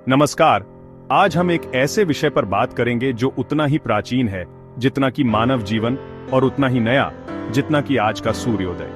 नमस्कार। आज हम एक ऐसे विषय पर बात करेंगे जो उतना ही प्राचीन है जितना कि मानव जीवन और उतना ही नया जितना कि आज का सूर्योदय।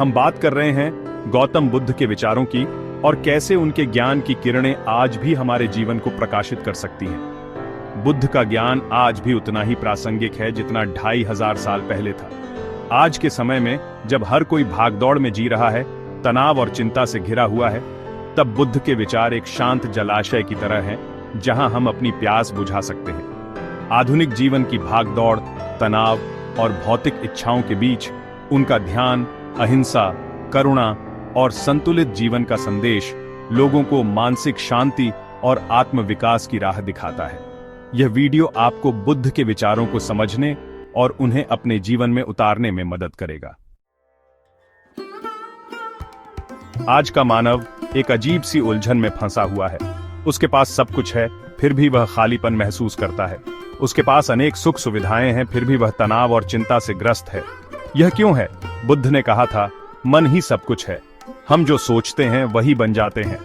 हम बात कर रहे हैं गौतम बुद्ध के विचारों की और कैसे उनके ज्ञान की किरणें आज भी हमारे जीवन को प्रकाशित कर सकती हैं। बुद्ध का ज्ञान आज भी उतना ही प्रासंगिक है जितना 2500 साल पहले था। आज के समय में जब हर कोई भागदौड़ में जी रहा है, तनाव और चिंता से घिरा हुआ है, तब बुद्ध के विचार एक शांत जलाशय की तरह हैं, जहां हम अपनी प्यास बुझा सकते हैं। आधुनिक जीवन की भागदौड़, तनाव और भौतिक इच्छाओं के बीच उनका ध्यान, अहिंसा, करुणा और संतुलित जीवन का संदेश लोगों को मानसिक शांति और आत्मविकास की राह दिखाता है। यह वीडियो आपको बुद्ध के विचारों को समझने और उन्हें अपने जीवन में उतारने में मदद करेगा। आज का मानव एक अजीब सी उलझन में फंसा हुआ है। उसके पास सब कुछ है, फिर भी वह खालीपन महसूस करता है। उसके पास अनेक सुख सुविधाएं हैं, फिर भी वह तनाव और चिंता से ग्रस्त है। यह क्यों है? बुद्ध ने कहा था, मन ही सब कुछ है। हम जो सोचते हैं वही बन जाते हैं।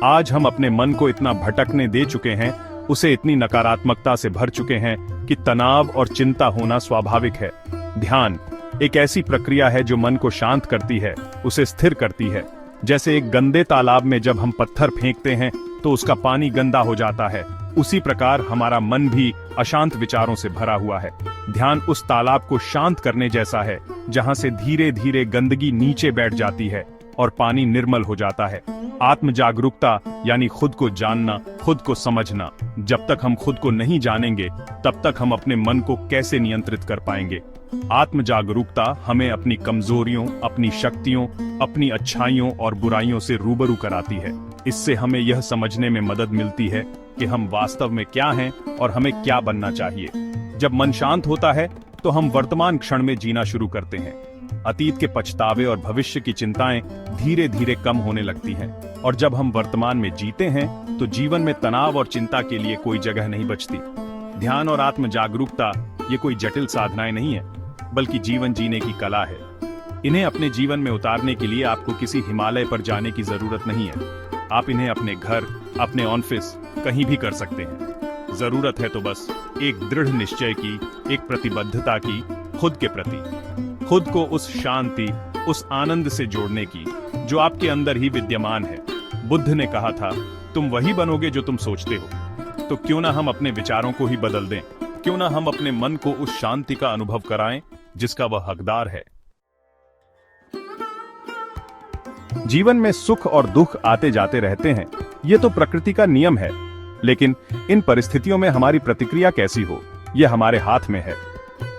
आज हम अपने मन को इतना भटकने दे चुके हैं, उसे इतनी नकारात्मकता से भर चुके हैं कि तनाव और चिंता होना स्वाभाविक है। ध्यान एक ऐसी प्रक्रिया है जो मन को शांत करती है, उसे स्थिर करती है। जैसे एक गंदे तालाब में जब हम पत्थर फेंकते हैं तो उसका पानी गंदा हो जाता है, उसी प्रकार हमारा मन भी अशांत विचारों से भरा हुआ है। ध्यान उस तालाब को शांत करने जैसा है जहां से धीरे धीरे गंदगी नीचे बैठ जाती है और पानी निर्मल हो जाता है। आत्म जागरूकता यानी खुद को जानना, खुद को समझना। जब तक हम खुद को नहीं जानेंगे तब तक हम अपने मन को कैसे नियंत्रित कर पाएंगे। आत्म जागरूकता हमें अपनी कमजोरियों, अपनी शक्तियों, अपनी अच्छाइयों और बुराइयों से रूबरू कराती है। इससे हमें यह समझने में मदद मिलती है कि हम वास्तव में क्या हैं और हमें क्या बनना चाहिए। जब मन शांत होता है तो हम वर्तमान क्षण में जीना शुरू करते हैं। अतीत के पछतावे और भविष्य की चिंताएं धीरे धीरे कम होने लगती हैं, और जब हम वर्तमान में जीते हैं तो जीवन में तनाव और चिंता के लिए कोई जगह नहीं बचती। ध्यान और आत्म जागरूकता ये कोई जटिल साधनाएं नहीं है, बल्कि जीवन जीने की कला है। इन्हें अपने जीवन में उतारने के लिए आपको किसी हिमालय पर जाने की जरूरत नहीं है। आप इन्हें अपने घर, अपने ऑफिस, कहीं भी कर सकते हैं। जरूरत है तो बस एक दृढ़ निश्चय की, एक प्रतिबद्धता की, खुद के प्रति, खुद को उस शांति, उस आनंद से जोड़ने की जो आपके अंदर ही विद्यमान है। बुद्ध ने कहा था, तुम वही बनोगे जो तुम सोचते हो। तो क्यों ना हम अपने विचारों को ही बदल दें? क्यों ना हम अपने मन को उस शांति का अनुभव कराएं जिसका वह हकदार है। जीवन में सुख और दुख आते जाते रहते हैं, यह तो प्रकृति का नियम है। लेकिन इन परिस्थितियों में हमारी प्रतिक्रिया कैसी हो, यह हमारे हाथ में है।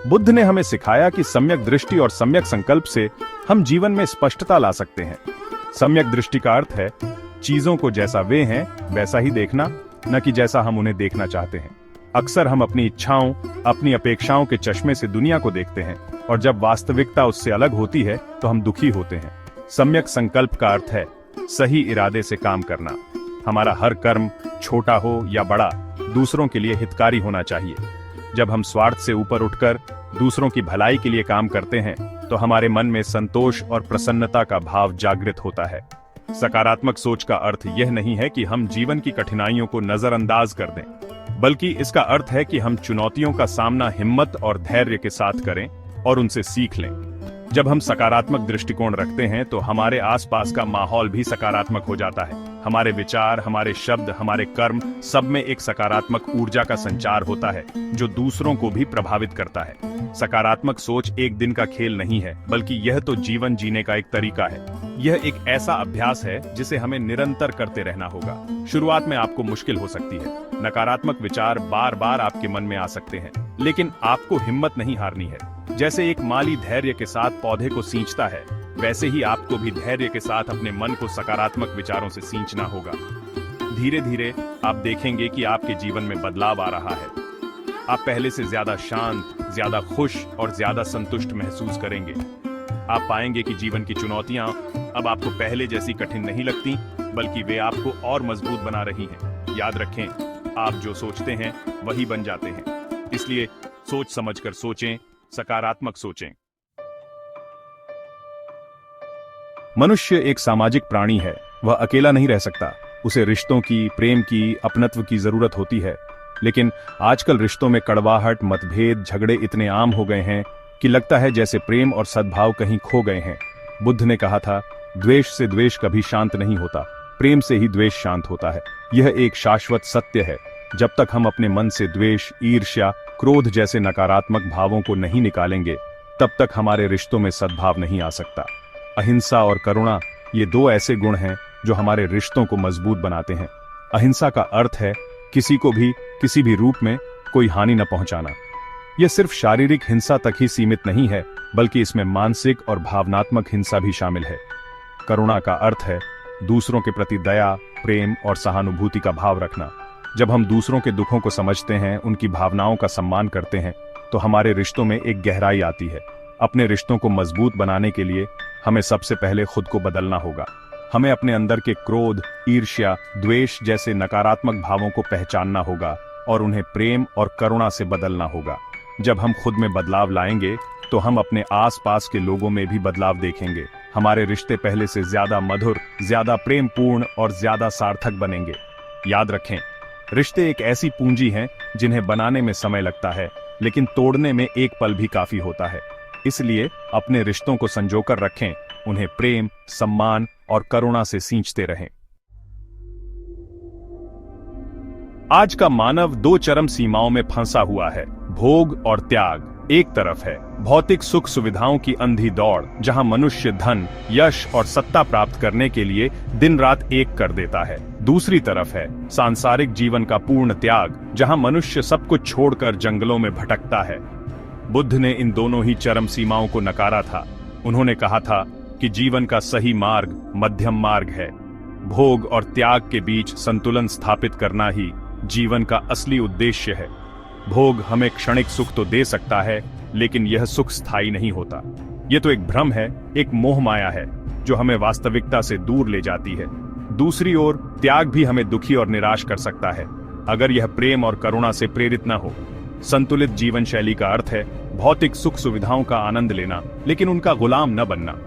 बुद्ध ने हमें सिखाया कि सम्यक दृष्टि और सम्यक संकल्प से हम जीवन में स्पष्टता ला सकते हैं। सम्यक दृष्टि का अर्थ है चीजों को जैसा वे हैं वैसा ही देखना, न कि जैसा हम उन्हें देखना चाहते हैं। अक्सर हम अपनी इच्छाओं, अपनी अपेक्षाओं के चश्मे से दुनिया को देखते हैं, और जब वास्तविकता उससे अलग होती है तो हम दुखी होते हैं। सम्यक संकल्प का अर्थ है सही इरादे से काम करना। हमारा हर कर्म, छोटा हो या बड़ा, दूसरों के लिए हितकारी होना चाहिए। जब हम स्वार्थ से ऊपर उठकर दूसरों की भलाई के लिए काम करते हैं तो हमारे मन में संतोष और प्रसन्नता का भाव जागृत होता है। सकारात्मक सोच का अर्थ यह नहीं है कि हम जीवन की कठिनाइयों को नजरअंदाज कर दें, बल्कि इसका अर्थ है कि हम चुनौतियों का सामना हिम्मत और धैर्य के साथ करें और उनसे सीख लें। जब हम सकारात्मक दृष्टिकोण रखते हैं तो हमारे आसपास का माहौल भी सकारात्मक हो जाता है। हमारे विचार, हमारे शब्द, हमारे कर्म, सब में एक सकारात्मक ऊर्जा का संचार होता है जो दूसरों को भी प्रभावित करता है। सकारात्मक सोच एक दिन का खेल नहीं है, बल्कि यह तो जीवन जीने का एक तरीका है। यह एक ऐसा अभ्यास है जिसे हमें निरंतर करते रहना होगा। शुरुआत में आपको मुश्किल हो सकती है। नकारात्मक विचार बार बार आपके मन में आ सकते हैं, लेकिन आपको हिम्मत नहीं हारनी है। जैसे एक माली धैर्य के साथ पौधे को सींचता है, वैसे ही आपको भी धैर्य के साथ अपने मन को सकारात्मक विचारों से सींचना होगा। धीरे धीरे आप देखेंगे कि आपके जीवन में बदलाव आ रहा है। आप पहले से ज्यादा शांत, ज्यादा खुश और ज्यादा संतुष्ट महसूस करेंगे। आप पाएंगे कि जीवन की चुनौतियां अब आपको पहले जैसी कठिन नहीं लगती, बल्कि वे आपको और मजबूत बना रही हैं। याद रखें, आप जो सोचते हैं वही बन जाते हैं। इसलिए सोच समझकर सोचें, सकारात्मक सोचें। मनुष्य एक सामाजिक प्राणी है। वह अकेला नहीं रह सकता। उसे रिश्तों की, प्रेम की, अपनत्व की जरूरत होती है। लेकिन आजकल रिश्तों में कड़वाहट, मतभेद, झगड़े इतने आम हो गए हैं कि लगता है जैसे प्रेम और सद्भाव कहीं खो गए हैं। बुद्ध ने कहा था, द्वेष से द्वेष कभी शांत नहीं होता, प्रेम से ही द्वेष शांत होता है। यह एक शाश्वत सत्य है। जब तक हम अपने मन से द्वेष, ईर्ष्या, क्रोध जैसे नकारात्मक भावों को नहीं निकालेंगे, तब तक हमारे रिश्तों में सद्भाव नहीं आ सकता। अहिंसा और करुणा, ये दो ऐसे गुण हैं जो हमारे रिश्तों को मजबूत बनाते हैं। अहिंसा का अर्थ है किसी को भी किसी भी रूप में कोई हानि न पहुंचाना। यह सिर्फ शारीरिक हिंसा तक ही सीमित नहीं है, बल्कि इसमें मानसिक और भावनात्मक हिंसा भी शामिल है। करुणा का अर्थ है दूसरों के प्रति दया, प्रेम और सहानुभूति का भाव रखना। जब हम दूसरों के दुखों को समझते हैं, उनकी भावनाओं का सम्मान करते हैं, तो हमारे रिश्तों में एक गहराई आती है। अपने रिश्तों को मजबूत बनाने के लिए हमें सबसे पहले खुद को बदलना होगा। हमें अपने अंदर के क्रोध, ईर्ष्या, द्वेष जैसे नकारात्मक भावों को पहचानना होगा और उन्हें प्रेम और करुणा से बदलना होगा। जब हम खुद में बदलाव लाएंगे, तो हम अपने आसपास के लोगों में भी बदलाव देखेंगे। हमारे रिश्ते पहले से ज्यादा मधुर, ज्यादा प्रेमपूर्ण और ज्यादा सार्थक बनेंगे। याद रखें, रिश्ते एक ऐसी पूंजी हैं जिन्हें बनाने में समय लगता है, लेकिन तोड़ने में एक पल भी काफी होता है। इसलिए अपने रिश्तों को संजोकर रखें, उन्हें प्रेम, सम्मान और करुणा से सींचते रहें। आज का मानव दो चरम सीमाओं में फंसा हुआ है। भोग और त्याग एक तरफ है, भौतिक सुख सुविधाओं की अंधी दौड़, जहां मनुष्य धन, यश और सत्ता प्राप्त करने के लिए दिन रात एक कर देता है। दूसरी तरफ है सांसारिक जीवन का पूर्ण त्याग, जहां मनुष्य सब कुछ छोड़कर जंगलों में भटकता है। बुद्ध ने इन दोनों ही चरम सीमाओं को नकारा था। उन्होंने कहा था कि जीवन का सही मार्ग मध्यम मार्ग है। भोग और त्याग के बीच संतुलन स्थापित करना ही जीवन का असली उद्देश्य है। भोग हमें क्षणिक सुख तो दे सकता है, लेकिन यह सुख स्थायी नहीं होता। यह तो एक भ्रम है, एक मोह माया है जो हमें वास्तविकता से दूर ले जाती है। दूसरी ओर त्याग भी हमें दुखी और निराश कर सकता है, अगर यह प्रेम और करुणा से प्रेरित न हो। संतुलित जीवन शैली का अर्थ है भौतिक सुख सुविधाओं का आनंद लेना, लेकिन उनका गुलाम न बनना।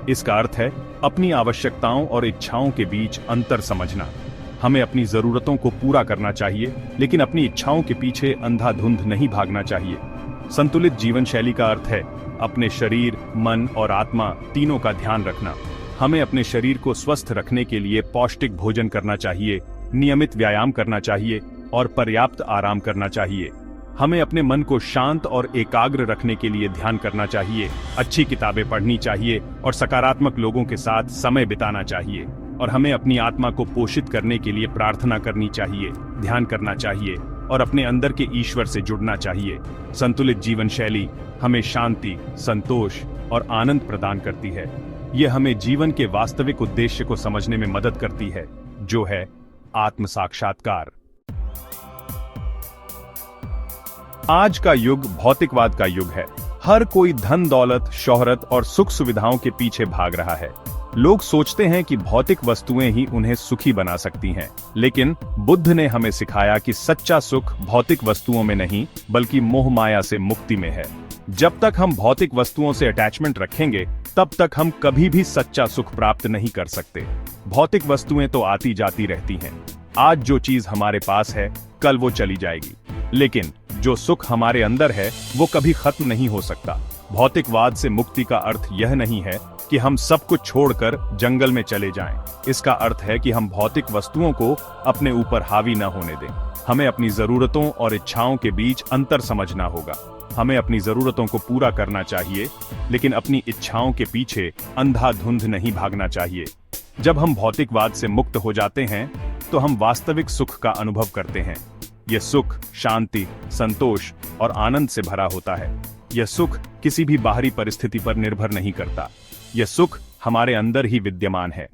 इसका अर्थ है अपनी आवश्यकताओं और इच्छाओं के बीच अंतर समझना। हमें अपनी जरूरतों को पूरा करना चाहिए, लेकिन अपनी इच्छाओं के पीछे अंधाधुंध नहीं भागना चाहिए। संतुलित जीवन शैली का अर्थ है अपने शरीर, मन और आत्मा तीनों का ध्यान रखना। हमें अपने शरीर को स्वस्थ रखने के लिए पौष्टिक भोजन करना चाहिए, नियमित व्यायाम करना चाहिए और पर्याप्त आराम करना चाहिए। हमें अपने मन को शांत और एकाग्र रखने के लिए ध्यान करना चाहिए, अच्छी किताबें पढ़नी चाहिए और सकारात्मक लोगों के साथ समय बिताना चाहिए। और हमें अपनी आत्मा को पोषित करने के लिए प्रार्थना करनी चाहिए, ध्यान करना चाहिए और अपने अंदर के ईश्वर से जुड़ना चाहिए। संतुलित जीवन शैली हमें शांति, संतोष और आनंद प्रदान करती है। यह हमें जीवन के वास्तविक उद्देश्य को समझने में मदद करती है, जो है आत्म साक्षात्कार। आज का युग भौतिकवाद का युग है। हर कोई धन दौलत, शोहरत और सुख सुविधाओं के पीछे भाग रहा है। लोग सोचते हैं कि भौतिक वस्तुएं ही उन्हें सुखी बना सकती हैं, लेकिन बुद्ध ने हमें सिखाया कि सच्चा सुख भौतिक वस्तुओं में नहीं, बल्कि मोह माया से मुक्ति में है। जब तक हम भौतिक वस्तुओं से अटैचमेंट रखेंगे, तब तक हम कभी भी सच्चा सुख प्राप्त नहीं कर सकते। भौतिक वस्तुएं तो आती जाती रहती हैं। आज जो चीज हमारे पास है, कल वो चली जाएगी, लेकिन जो सुख हमारे अंदर है वो कभी खत्म नहीं हो सकता। भौतिकवाद से मुक्ति का अर्थ यह नहीं है कि हम सब कुछ छोड़कर जंगल में चले जाएं। इसका अर्थ है कि हम भौतिक वस्तुओं को अपने ऊपर हावी न होने दें। हमें अपनी जरूरतों और इच्छाओं के बीच अंतर समझना होगा। हमें अपनी जरूरतों को पूरा करना चाहिए, लेकिन अपनी इच्छाओं के पीछे अंधाधुंध नहीं भागना चाहिए। जब हम भौतिकवाद से मुक्त हो जाते हैं, तो हम वास्तविक सुख का अनुभव करते हैं। यह सुख शांति, संतोष और आनंद से भरा होता है। यह सुख किसी भी बाहरी परिस्थिति पर निर्भर नहीं करता। यह सुख हमारे अंदर ही विद्यमान है।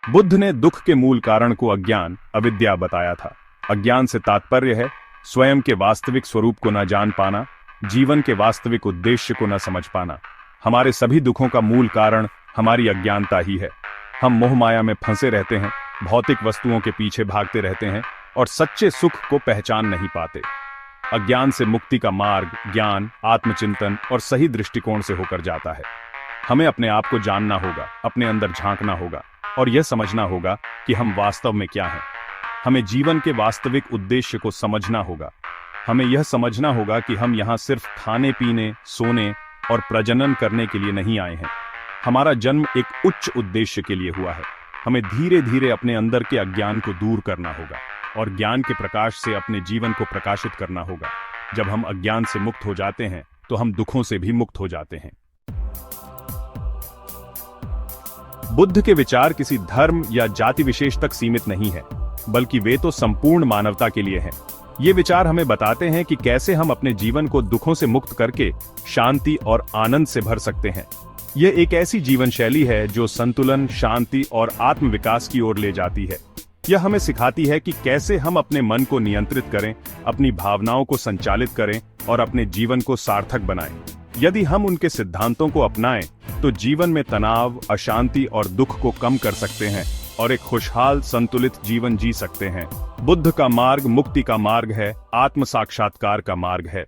बुद्ध ने दुख के मूल कारण को अज्ञान, अविद्या बताया था। अज्ञान से तात्पर्य है स्वयं के वास्तविक स्वरूप को न जान पाना, जीवन के वास्तविक उद्देश्य को न समझ पाना। हमारे सभी दुखों का मूल कारण हमारी अज्ञानता ही है। हम मोह माया में फंसे रहते हैं, भौतिक वस्तुओं के पीछे भागते रहते हैं और सच्चे सुख को पहचान नहीं पाते। अज्ञान से मुक्ति का मार्ग ज्ञान, आत्मचिंतन और सही दृष्टिकोण से होकर जाता है। हमें अपने आप को जानना होगा, अपने अंदर झांकना होगा और यह समझना होगा कि हम वास्तव में क्या हैं। हमें जीवन के वास्तविक उद्देश्य को समझना होगा। हमें यह समझना होगा कि हम यहाँ सिर्फ खाने पीने, सोने और प्रजनन करने के लिए नहीं आए हैं। हमारा जन्म एक उच्च उद्देश्य के लिए हुआ है। हमें धीरे धीरे अपने अंदर के अज्ञान को दूर करना होगा और ज्ञान के प्रकाश से अपने जीवन को प्रकाशित करना होगा। जब हम अज्ञान से मुक्त हो जाते हैं तो हम दुखों से भी मुक्त हो जाते हैं। बुद्ध के विचार किसी धर्म या जाति विशेष तक सीमित नहीं है, बल्कि वे तो संपूर्ण मानवता के लिए हैं। ये विचार हमें बताते हैं कि कैसे हम अपने जीवन को दुखों से मुक्त करके शांति और आनंद से भर सकते हैं। यह एक ऐसी जीवन शैली है जो संतुलन, शांति और आत्मविकास की ओर ले जाती है। यह हमें सिखाती है कि कैसे हम अपने मन को नियंत्रित करें, अपनी भावनाओं को संचालित करें और अपने जीवन को सार्थक बनाएं। यदि हम उनके सिद्धांतों को अपनाएं, तो जीवन में तनाव, अशांति और दुख को कम कर सकते हैं और एक खुशहाल, संतुलित जीवन जी सकते हैं। बुद्ध का मार्ग मुक्ति का मार्ग है, आत्म साक्षात्कार का मार्ग है।